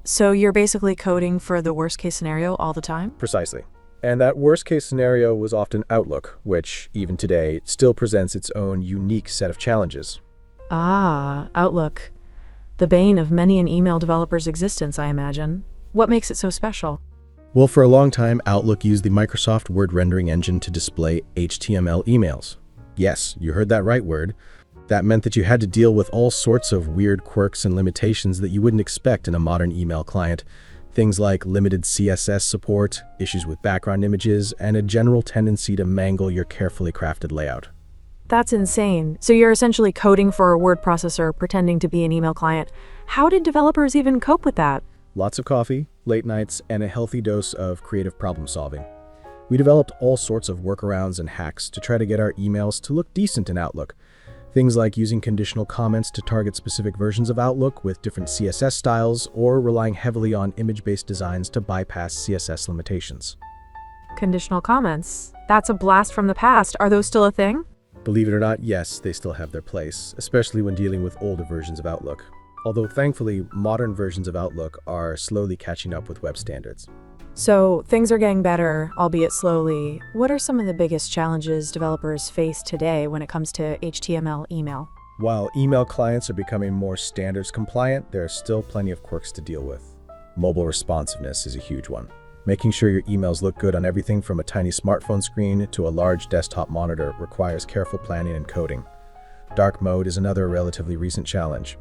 So you're basically coding for the worst case scenario all the time? Precisely. And that worst case scenario was often Outlook, which, even today, still presents its own unique set of challenges. Ah, Outlook. The bane of many an email developer's existence, I imagine. What makes it so special? Well, for a long time, Outlook used the Microsoft Word rendering engine to display HTML emails. Yes, you heard that right word. That meant that you had to deal with all sorts of weird quirks and limitations that you wouldn't expect in a modern email client. Things like limited CSS support, issues with background images, and a general tendency to mangle your carefully crafted layout. That's insane. So you're essentially coding for a word processor pretending to be an email client. How did developers even cope with that? Lots of coffee, late nights, and a healthy dose of creative problem solving. We developed all sorts of workarounds and hacks to try to get our emails to look decent in Outlook. Things like using conditional comments to target specific versions of Outlook with different CSS styles, or relying heavily on image-based designs to bypass CSS limitations. Conditional comments. That's a blast from the past. Are those still a thing? Believe it or not, yes, they still have their place, especially when dealing with older versions of Outlook. Although thankfully, modern versions of Outlook are slowly catching up with web standards. So things are getting better, albeit slowly. What are some of the biggest challenges developers face today when it comes to HTML email? While email clients are becoming more standards compliant, there are still plenty of quirks to deal with. Mobile responsiveness is a huge one. Making sure your emails look good on everything from a tiny smartphone screen to a large desktop monitor requires careful planning and coding. Dark mode is another relatively recent challenge.